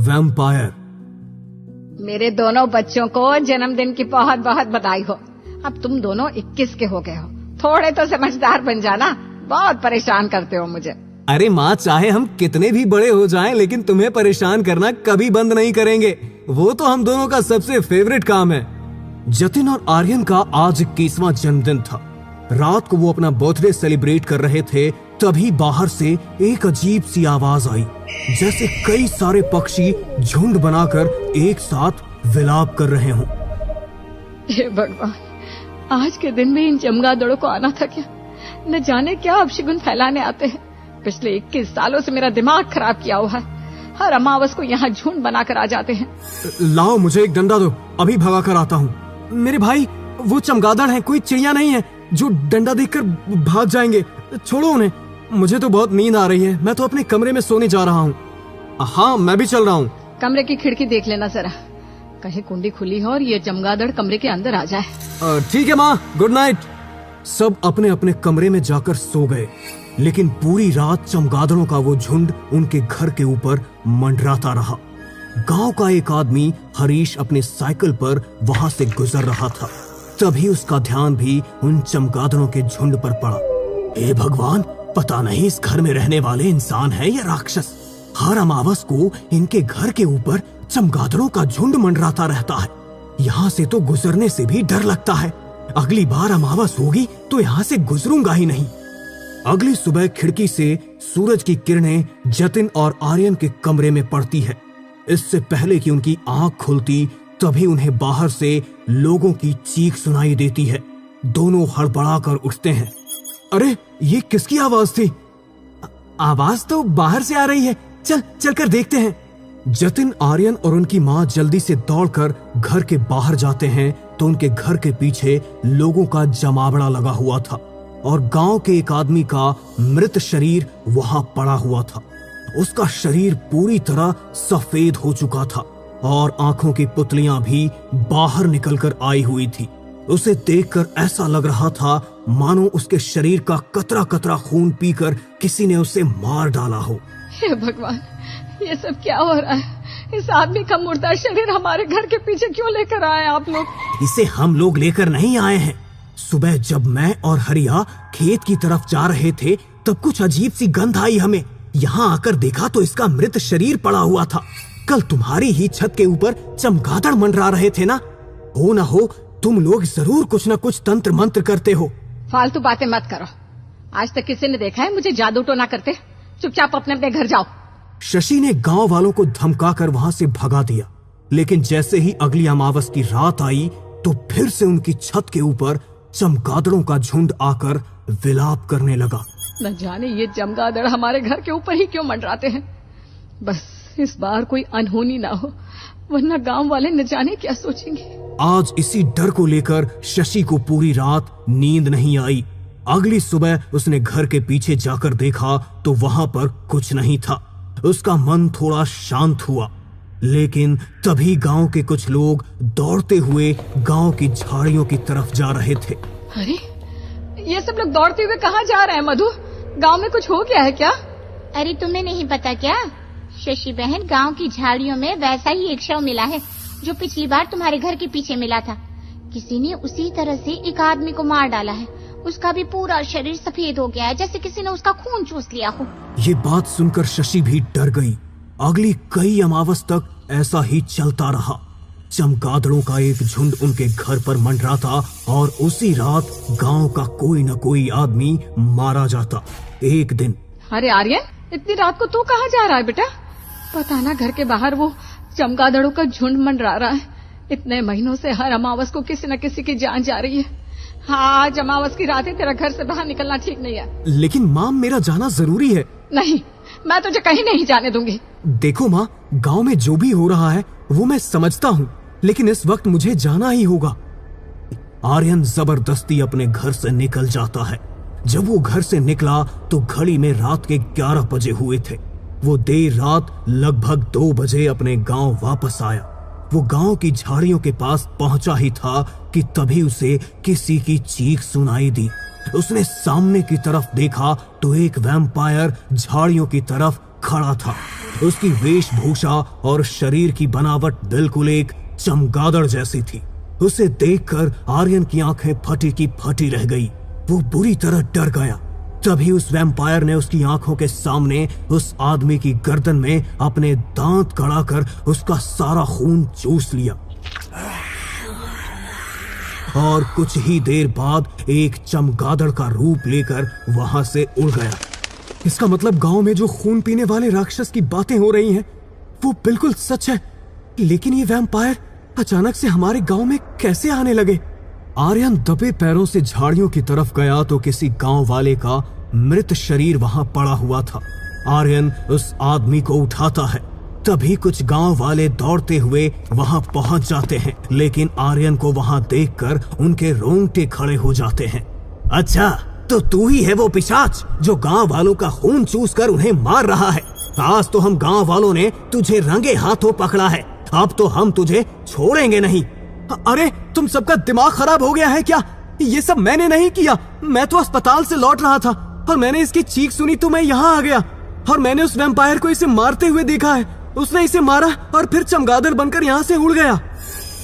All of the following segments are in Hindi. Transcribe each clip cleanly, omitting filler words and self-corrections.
वैम्पायर। मेरे दोनों बच्चों को जन्मदिन की बहुत बहुत बधाई हो। अब तुम दोनों 21 के हो गए हो, थोड़े तो समझदार बन जाना, बहुत परेशान करते हो मुझे। अरे माँ, चाहे हम कितने भी बड़े हो जाएं, लेकिन तुम्हें परेशान करना कभी बंद नहीं करेंगे। वो तो हम दोनों का सबसे फेवरेट काम है। जतिन और आर्यन का आज 21वां जन्मदिन था। रात को वो अपना बर्थडे सेलिब्रेट कर रहे थे, तभी बाहर से एक अजीब सी आवाज आई, जैसे कई सारे पक्षी झुंड बनाकर एक साथ विलाप कर रहे हों। हे भगवान, आज के दिन में इन चमगादड़ों को आना था क्या? न जाने क्या अपशगुन फैलाने आते हैं। पिछले 21 सालों से मेरा दिमाग खराब किया हुआ है। हर अमावस को यहाँ झुंड बनाकर आ जाते हैं। लाओ, मुझे एक डंडा दो, अभी भगा कर आता हूँ। मेरे भाई, वो चमगादड़ हैं, कोई चिड़िया नहीं है जो डंडा देखकर भाग जाएंगे। छोड़ो उन्हें, मुझे तो बहुत नींद आ रही है। मैं तो अपने कमरे में सोने जा रहा हूँ। हाँ, मैं भी चल रहा हूँ। कमरे की खिड़की देख लेना जरा, कहीं कुंडी खुली हो और ये चमगादड़ कमरे के अंदर आ जाए। ठीक है माँ, गुड नाइट। सब अपने अपने कमरे में जाकर सो गए, लेकिन पूरी रात चमगादड़ों का वो झुंड उनके घर के ऊपर मंडराता रहा। गांव का एक आदमी हरीश अपने साइकिल पर वहां से गुजर रहा था, तभी उसका ध्यान भी उन चमगादड़ों के झुंड पर पड़ा। हे भगवान, पता नहीं इस घर में रहने वाले इंसान है या राक्षस। हर अमावस को इनके घर के ऊपर चमगादड़ों का झुंड मंडराता रहता है। यहाँ से तो गुजरने से भी डर लगता है। अगली बार अमावस होगी तो यहाँ से गुजरूंगा ही नहीं। अगली सुबह खिड़की से सूरज की किरणें जतिन और आर्यन के कमरे में पड़ती है। इससे पहले कि उनकी आंख खुलती, तभी उन्हें बाहर से लोगों की चीख सुनाई देती है। दोनों हड़बड़ाकर उठते हैं। अरे, ये किसकी आवाज थी? आवाज तो बाहर से आ रही है, चल कर देखते हैं। जतिन, आर्यन और उनकी माँ जल्दी से दौड़कर घर के बाहर जाते हैं तो उनके घर के पीछे लोगों का जमावड़ा लगा हुआ था और गांव के एक आदमी का मृत शरीर वहां पड़ा हुआ था। उसका शरीर पूरी तरह सफेद हो चुका था और आंखों की पुतलियां भी बाहर निकलकर आई हुई थी। उसे देखकर ऐसा लग रहा था मानो उसके शरीर का कतरा कतरा खून पीकर किसी ने उसे मार डाला हो। हे भगवान, ये सब क्या हो रहा है? इस आदमी का मुर्दा शरीर हमारे घर के पीछे क्यों लेकर आए आप लोग? इसे हम लोग लेकर नहीं आए हैं। सुबह जब मैं और हरिया खेत की तरफ जा रहे थे, तब कुछ अजीब सी गंध आई हमें। यहाँ आकर देखा तो इसका मृत शरीर पड़ा हुआ था। कल तुम्हारी ही छत के ऊपर चमगादड़ मंडरा रहे थे ना हो तुम लोग जरूर कुछ न कुछ तंत्र मंत्र करते हो। फालतू बातें मत करो। आज तक किसी ने देखा है मुझे जादू टोना करते? चुपचाप अपने अपने घर जाओ। शशि ने गांव वालों को धमकाकर वहां से भगा दिया, लेकिन जैसे ही अगली अमावस की रात आई तो फिर से उनकी छत के ऊपर चमगादड़ों का झुंड आकर विलाप करने लगा। न जाने ये चमगादड़ हमारे घर के ऊपर ही क्यों मंडराते हैं। बस इस बार कोई अनहोनी ना हो, वरना गांव वाले न जाने क्या सोचेंगे। आज इसी डर को लेकर शशि को पूरी रात नींद नहीं आई। अगली सुबह उसने घर के पीछे जाकर देखा तो वहां पर कुछ नहीं था। उसका मन थोड़ा शांत हुआ, लेकिन तभी गांव के कुछ लोग दौड़ते हुए गांव की झाड़ियों की तरफ जा रहे थे। अरे, ये सब लोग दौड़ते हुए कहाँ जा रहे हैं मधु? गांव में कुछ हो गया है क्या? अरे, तुम्हें नहीं पता क्या? शशि बहन, गांव की झाड़ियों में वैसा ही एक शव मिला है जो पिछली बार तुम्हारे घर के पीछे मिला था। किसी ने उसी तरह से एक आदमी को मार डाला है। उसका भी पूरा शरीर सफेद हो गया है, जैसे किसी ने उसका खून चूस लिया हो। ये बात सुनकर शशि भी डर गई। अगली कई अमावस तक ऐसा ही चलता रहा। चमगादड़ों का एक झुंड उनके घर पर मंडराता और उसी रात गांव का कोई न कोई आदमी मारा जाता। एक दिन, अरे आर्यन, इतनी रात को तू कहाँ जा रहा है बेटा? पता ना घर के बाहर वो चमगादड़ों का झुंड मंडरा रहा है। इतने महीनों से हर अमावस को किसी न किसी की जान जा रही है। हाँ, आज अमावस की रात है, तेरा घर से बाहर निकलना ठीक नहीं है। लेकिन माँ, मेरा जाना जरूरी है। नहीं, मैं तुझे कहीं नहीं जाने दूंगी। देखो माँ, गांव में जो भी हो रहा है वो मैं समझता हूँ, लेकिन इस वक्त मुझे जाना ही होगा। आर्यन जबरदस्ती अपने घर से निकल जाता है। जब वो घर से निकला तो घड़ी में रात के 11 बजे हुए थे। वो देर रात लगभग 2 बजे अपने गांव वापस आया। वो गांव की झाड़ियों के पास पहुंचा ही था कि तभी उसे किसी की चीख सुनाई दी। उसने सामने की तरफ देखा तो एक वैम्पायर झाड़ियों की तरफ खड़ा था। उसकी वेशभूषा और शरीर की बनावट बिल्कुल एक चमगादड़ जैसी थी। उसे देखकर आर्यन की आंखें फटी की फटी रह गई। वो बुरी तरह डर गया। तभी उस वैम्पायर ने उसकी आंखों के सामने उस आदमी की गर्दन में अपने दांत गड़ाकर उसका सारा खून चूस लिया और कुछ ही देर बाद एक चमगादड़ का रूप लेकर वहां से उड़ गया। इसका मतलब गांव में जो खून पीने वाले राक्षस की बातें हो रही हैं, वो बिल्कुल सच है। लेकिन ये वैम्पायर अचानक से हमारे गांव में कैसे आने लगे? आर्यन दबे पैरों से झाड़ियों की तरफ गया तो किसी गांव वाले का मृत शरीर वहां पड़ा हुआ था। आर्यन उस आदमी को उठाता है। तभी कुछ गांव वाले दौड़ते हुए वहां पहुंच जाते हैं, लेकिन आर्यन को वहां देखकर उनके रोंगटे खड़े हो जाते हैं। अच्छा, तो तू ही है वो पिशाच जो गांव वालों का खून चूस कर उन्हें मार रहा है। आज तो हम गांव वालों ने तुझे रंगे हाथों पकड़ा है। अब तो हम तुझे छोड़ेंगे नहीं। अरे तुम सबका दिमाग खराब हो गया है क्या? ये सब मैंने नहीं किया। मैं तो अस्पताल से लौट रहा था और मैंने इसकी चीख सुनी तो मैं यहाँ आ गया और मैंने उस वैम्पायर को इसे मारते हुए देखा है। उसने इसे मारा और फिर चमगादड़ बनकर यहाँ से उड़ गया।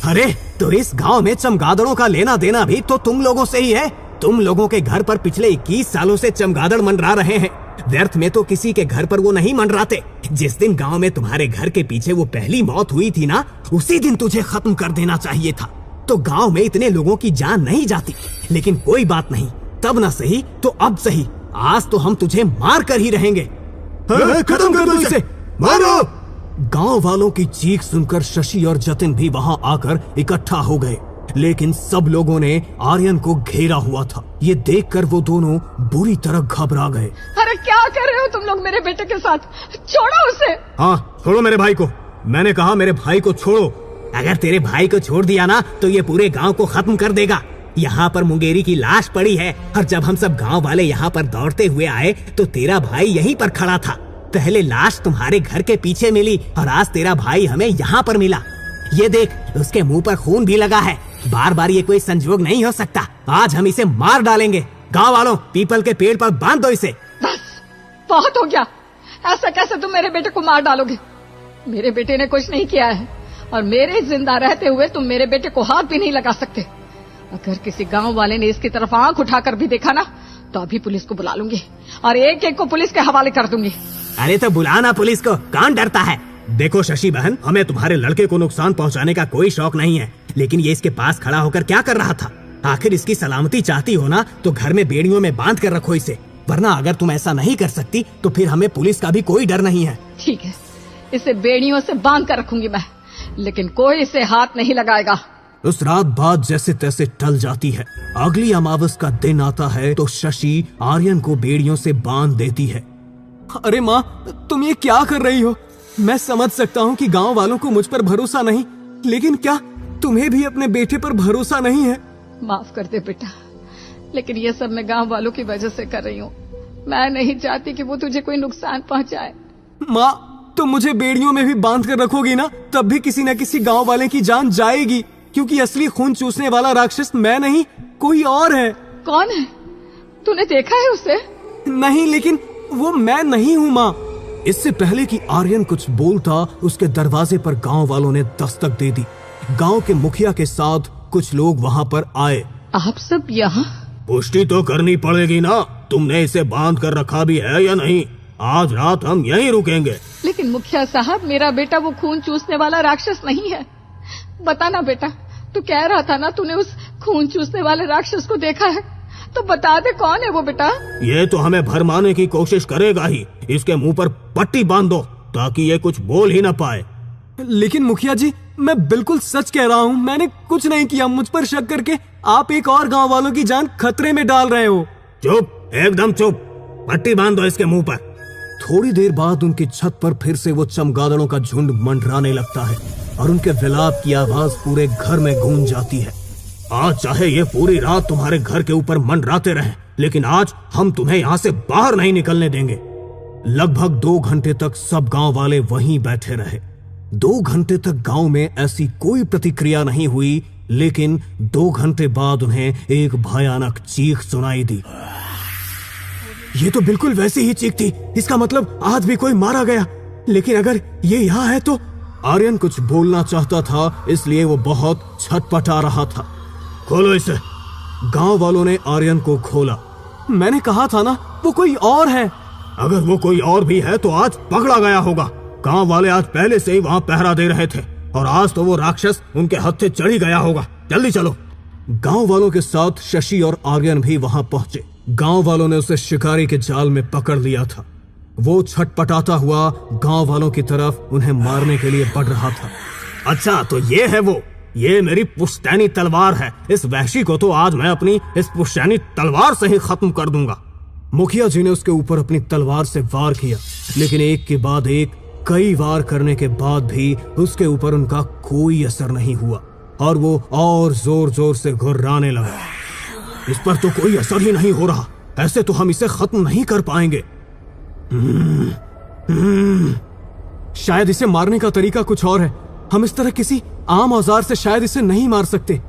अरे तो इस गांव में चमगादड़ों का लेना देना भी तो तुम लोगों से ही है। तुम लोगों के घर पर पिछले 21 सालों से चमगादड़ मंडरा रहे हैं। व्यर्थ में तो किसी के घर पर वो नहीं मंडराते। जिस दिन गांव में तुम्हारे घर के पीछे वो पहली मौत हुई थी ना, उसी दिन तुझे खत्म कर देना चाहिए था। तो गांव में इतने लोगों की जान नहीं जाती। लेकिन कोई बात नहीं, तब न सही तो अब सही। आज तो हम तुझे मार कर ही रहेंगे। खत्म कर दो इसे, मारो। गांव वालों की चीख सुनकर शशि और जतिन भी वहां आकर इकट्ठा हो गए, लेकिन सब लोगों ने आर्यन को घेरा हुआ था। ये देखकर वो दोनों बुरी तरह घबरा गए। अरे क्या कर रहे हो तुम लोग मेरे बेटे के साथ? छोड़ो उसे। हाँ, छोड़ो मेरे भाई को। मैंने कहा मेरे भाई को छोड़ो। अगर तेरे भाई को छोड़ दिया ना तो ये पूरे गांव को खत्म कर देगा। यहाँ पर मुंगेरी की लाश पड़ी है और जब हम सब गांव वाले यहाँ पर दौड़ते हुए आए तो तेरा भाई यहीं पर खड़ा था। पहले लाश तुम्हारे घर के पीछे मिली और आज तेरा भाई हमें यहाँ पर मिला। ये देख, उसके मुंह पर खून भी लगा है। बार बार ये कोई संजोग नहीं हो सकता। आज हम इसे मार डालेंगे। गांव वालों, पीपल के पेड़ पर बांध दो इसे। बस, बहुत हो गया। ऐसा कैसे तुम मेरे बेटे को मार डालोगे? मेरे बेटे ने कुछ नहीं किया है और मेरे जिंदा रहते हुए तुम मेरे बेटे को हाथ भी नहीं लगा सकते। अगर किसी गांव वाले ने इसकी तरफ आंख उठाकर भी देखा ना तो अभी पुलिस को बुला लूंगी और एक एक को पुलिस के हवाले कर दूंगी। अरे तो बुलाना पुलिस को, कौन डरता है? देखो शशि बहन, हमें तुम्हारे लड़के को नुकसान पहुंचाने का कोई शौक नहीं है, लेकिन ये इसके पास खड़ा होकर क्या कर रहा था? आखिर इसकी सलामती चाहती हो ना तो घर में बेड़ियों में बांध कर रखो इसे, वरना अगर तुम ऐसा नहीं कर सकती तो फिर हमें पुलिस का भी कोई डर नहीं है। ठीक है, इसे बेड़ियों से बांध कर रखूंगी मैं, लेकिन कोई इसे हाथ नहीं लगाएगा। उस रात बात जैसे तैसे टल जाती है। अगली अमावस का दिन आता है तो शशि आर्यन को बेड़ियों से बांध देती है। अरे माँ, तुम ये क्या कर रही हो? मैं समझ सकता हूँ कि गांव वालों को मुझ पर भरोसा नहीं, लेकिन क्या तुम्हें भी अपने बेटे पर भरोसा नहीं है? माफ कर दे बेटा, लेकिन ये सब मैं गांव वालों की वजह से कर रही हूँ। मैं नहीं चाहती कि वो तुझे कोई नुकसान पहुँचाए। माँ, तुम मुझे बेड़ियों में भी बांध कर रखोगी ना, तब भी किसी न किसी गांव वाले की जान जाएगी, क्योंकि असली खून चूसने वाला राक्षस मैं नहीं, कोई और है। कौन है? तूने देखा है उसे? नहीं, लेकिन वो मैं नहीं हूँ माँ। इससे पहले कि आर्यन कुछ बोलता, उसके दरवाजे पर गांव वालों ने दस्तक दे दी। गांव के मुखिया के साथ कुछ लोग वहां पर आए। आप सब यहाँ? पुष्टि तो करनी पड़ेगी ना, तुमने इसे बांध कर रखा भी है या नहीं? आज रात हम यहीं रुकेंगे। लेकिन मुखिया साहब, मेरा बेटा वो खून चूसने वाला राक्षस नहीं है। बता ना बेटा, तू कह रहा था ना तूने उस खून चूसने वाले राक्षस को देखा है, तो बता दे कौन है वो बेटा। ये तो हमें भरमाने की कोशिश करेगा ही। इसके मुंह पर पट्टी बांध दो ताकि ये कुछ बोल ही ना पाए। लेकिन मुखिया जी, मैं बिल्कुल सच कह रहा हूँ, मैंने कुछ नहीं किया। मुझ पर शक करके आप एक और गांव वालों की जान खतरे में डाल रहे हो। चुप, एकदम चुप, पट्टी बांध दो इसके मुंह पर। थोड़ी देर बाद उनकी छत पर फिर से वो चमगादड़ों का झुंड मंडराने लगता है और उनके विलाप की आवाज पूरे घर में गूंज जाती है। आज चाहे ये पूरी रात तुम्हारे घर के ऊपर मंडराते रहें, लेकिन आज हम तुम्हें यहाँ से बाहर नहीं निकलने देंगे। लगभग 2 घंटे तक सब गांव वाले वहीं बैठे रहे। 2 घंटे तक गांव में ऐसी कोई प्रतिक्रिया नहीं हुई, लेकिन 2 घंटे बाद उन्हें एक भयानक चीख सुनाई दी। ये तो बिल्कुल वैसी ही चीख थी। इसका मतलब आज भी कोई मारा गया। लेकिन अगर ये यहाँ है तो। आर्यन कुछ बोलना चाहता था, इसलिए वो बहुत छटपटा रहा था। खोलो इसे। गांव वालों ने आर्यन को खोला। मैंने कहा था ना, वो कोई और है। अगर वो कोई और भी है तो आज पकड़ा गया होगा। गांव वाले आज पहले से ही वहां पहरा दे रहे थे और आज तो वो राक्षस उनके हत्थे चढ़ी गया होगा। जल्दी चलो। गांव वालों के साथ शशि और आर्यन भी वहां पहुंचे। गांव वालों ने उसे शिकारी के जाल में पकड़ लिया था। वो छटपटाता हुआ गांव वालों की तरफ उन्हें मारने के लिए बढ़ रहा था। अच्छा, तो ये है वो। ये मेरी पुश्तैनी तलवार है। इस वहशी को तो आज मैं अपनी इस पुश्तैनी तलवार से ही खत्म कर दूंगा। मुखिया जी ने उसके ऊपर अपनी तलवार से वार किया, लेकिन एक के बाद एक कई वार करने के बाद भी उसके ऊपर उनका कोई असर नहीं हुआ और वो और जोर जोर से घुर्राने लगा। इस पर तो कोई असर ही नहीं हो रहा। ऐसे तो हम इसे खत्म नहीं कर पाएंगे। शायद इसे मारने का तरीका कुछ और है। हम इस तरह किसी आम औजार से शायद इसे नहीं मार सकते।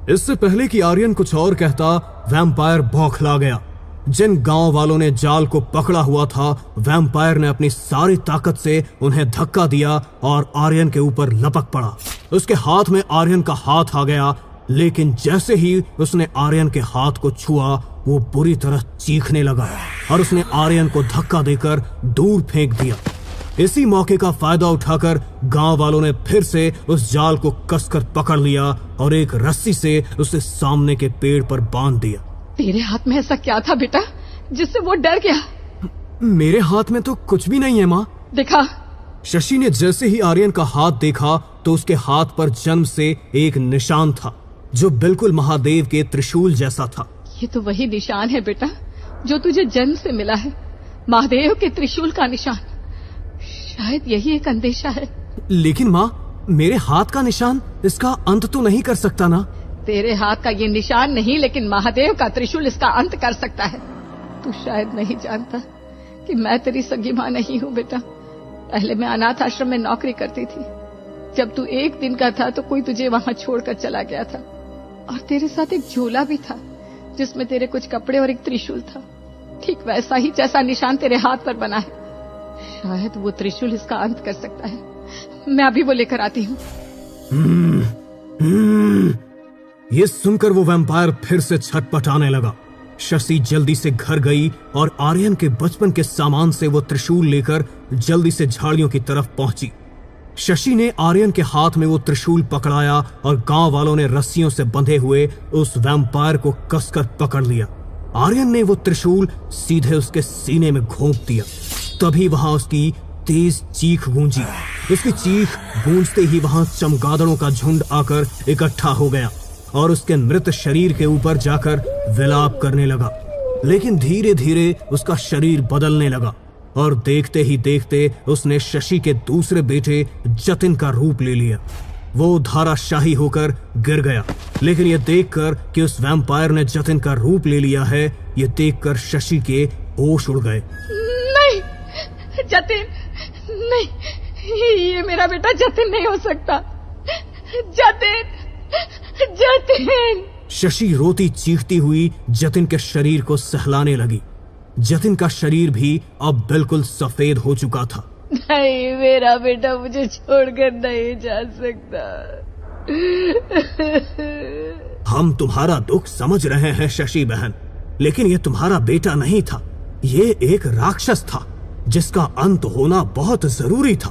इससे पहले कि आर्यन कुछ और कहता, वैम्पायर बौखला गया। जिन गांव वालों ने जाल को पकड़ा हुआ था, वैम्पायर ने अपनी सारी ताकत से उन्हें धक्का दिया और आर्यन के ऊपर लपक पड़ा। उसके हाथ में आर्यन का हाथ आ गया, लेकिन जैसे ही उसने आर्यन के हाथ को छुआ, वो बुरी तरह चीखने लगा और उसने आर्यन को धक्का देकर दूर फेंक दिया। इसी मौके का फायदा उठाकर गांव वालों ने फिर से उस जाल को कसकर पकड़ लिया और एक रस्सी से उसे सामने के पेड़ पर बांध दिया। तेरे हाथ में ऐसा क्या था बेटा जिससे वो डर गया? मेरे हाथ में तो कुछ भी नहीं है माँ। दिखा। शशि ने जैसे ही आर्यन का हाथ देखा तो उसके हाथ पर जन्म से एक निशान था जो बिल्कुल महादेव के त्रिशूल जैसा था। ये तो वही निशान है बेटा जो तुझे जन्म से मिला है, महादेव के त्रिशूल का निशान। शायद यही एक अंदेशा है। लेकिन माँ, मेरे हाथ का निशान इसका अंत तो नहीं कर सकता ना? तेरे हाथ का ये निशान नहीं, लेकिन महादेव का त्रिशूल इसका अंत कर सकता है। तू शायद नहीं जानता कि मैं तेरी सगी माँ नहीं हूँ बेटा। पहले मैं अनाथ आश्रम में नौकरी करती थी। जब तू 1 दिन का था तो कोई तुझे वहाँ छोड़कर चला गया था और तेरे साथ एक झोला भी था जिसमें तेरे कुछ कपड़े और एक त्रिशूल था। ठीक वैसा ही जैसा निशान तेरे हाथ पर बना है। शायद वो त्रिशूल इसका अंत कर सकता है। मैं अभी वो लेकर आती हूँ। ये सुनकर वो वैम्पायर फिर से छटपटाने लगा। शशि जल्दी से घर गई और आर्यन के बचपन के सामान से वो त्रिशूल लेकर जल्दी से झाड़ियों की तरफ पहुंची। शशि ने आर्यन के हाथ में वो त्रिशूल पकड़ाया और गांव वालों ने रस्सियों से बंधे हुए उस वैम्पायर को कसकर पकड़ लिया। आर्यन ने वो त्रिशूल सीधे उसके सीने में घोंप दिया। तभी वहां उसकी तेज चीख गूंजी। उसकी चीख गूंजते ही वहां चमगादड़ों का झुंड आकर इकट्ठा हो गया और उसके मृत शरीर के ऊपर जाकर विलाप करने लगा। लेकिन धीरे धीरे उसका शरीर बदलने लगा और देखते ही देखते उसने शशि के दूसरे बेटे जतिन का रूप ले लिया। वो धाराशाही होकर गिर गया। लेकिन यह देखकर कि उस वैम्पायर ने जतिन का रूप ले लिया है, यह देखकर शशि के होश उड़ गए। नहीं जतिन, नहीं, ये मेरा बेटा जतिन नहीं हो सकता। जतिन, जतिन। शशि रोती चीखती हुई जतिन के शरीर को सहलाने लगी। जतिन का शरीर भी अब बिल्कुल सफेद हो चुका था। नहीं, मेरा बेटा मुझे छोड़कर नहीं जा सकता। हम तुम्हारा दुख समझ रहे हैं शशि बहन, लेकिन ये तुम्हारा बेटा नहीं था। ये एक राक्षस था जिसका अंत होना बहुत जरूरी था,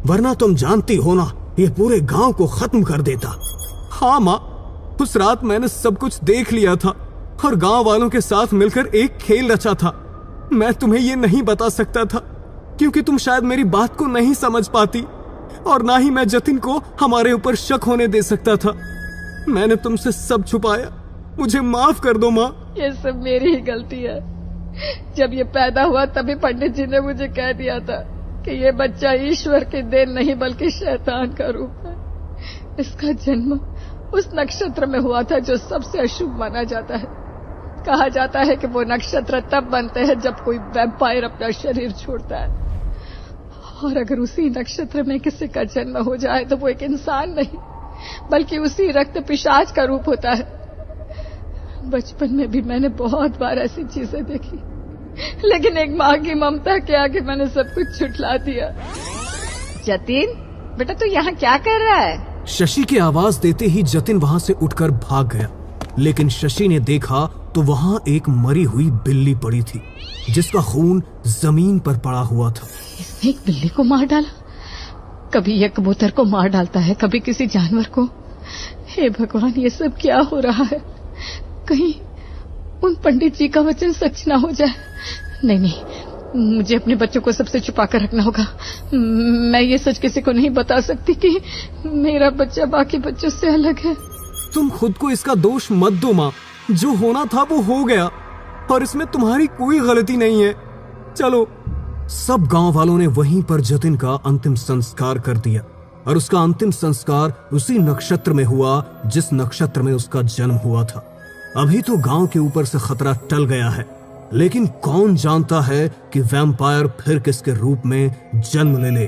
वरना तुम जानती हो ना, ये पूरे गांव को खत्म कर देता। हाँ माँ, उस रात मैंने सब कुछ देख लिया था और गांव वालों के साथ मिलकर एक खेल रचा था। मैं तुम्हें ये नहीं बता सकता था क्योंकि तुम शायद मेरी बात को नहीं समझ पाती और ना ही मैं जतिन को हमारे ऊपर शक होने दे सकता था। मैंने तुमसे सब छुपाया, मुझे माफ कर दो माँ। ये सब मेरी ही गलती है। जब ये पैदा हुआ तभी पंडित जी ने मुझे कह दिया था कि ये बच्चा ईश्वर की देन नहीं बल्कि शैतान का रूप है। इसका जन्म उस नक्षत्र में हुआ था जो सबसे अशुभ माना जाता है। कहा जाता है कि वो नक्षत्र तब बनते हैं जब कोई वैम्पायर अपना शरीर छोड़ता है, और अगर उसी नक्षत्र में किसी का जन्म हो जाए तो वो एक इंसान नहीं बल्कि उसी रक्त पिशाच का रूप होता है। बचपन में भी मैंने बहुत बार ऐसी चीजें देखी। लेकिन एक माँ की ममता के आगे मैंने सब कुछ छुटला दिया। जतिन, बेटा तू यहाँ क्या कर रहा है? शशि की आवाज देते ही जतिन वहां से उठकर भाग गया, लेकिन शशि ने देखा तो वहां एक मरी हुई बिल्ली पड़ी थी, जिसका खून जमीन पर पड़ा हुआ था। इसने एक बिल्ली को मार डाला। कभी यह कबूतर को मार डालता है, कभी किसी जानवर को। हे भगवान, ये सब क्या हो रहा है? कहीं उन पंडित जी का वचन सच ना हो जाए। नहीं, मुझे अपने बच्चों को सबसे छुपा कर रखना होगा। मैं ये सच किसी को नहीं बता सकती कि मेरा बच्चा बाकी बच्चों से अलग है। तुम खुद को इसका दोष मत दो माँ, जो होना था वो हो गया और इसमें तुम्हारी कोई गलती नहीं है। चलो। सब गांव वालों ने वहीं पर जतिन का अंतिम संस्कार कर दिया और उसका अंतिम संस्कार उसी नक्षत्र में हुआ जिस नक्षत्र में उसका जन्म हुआ था। अभी तो गांव के ऊपर से खतरा टल गया है, लेकिन कौन जानता है कि वैम्पायर फिर किसके रूप में जन्म ले ले।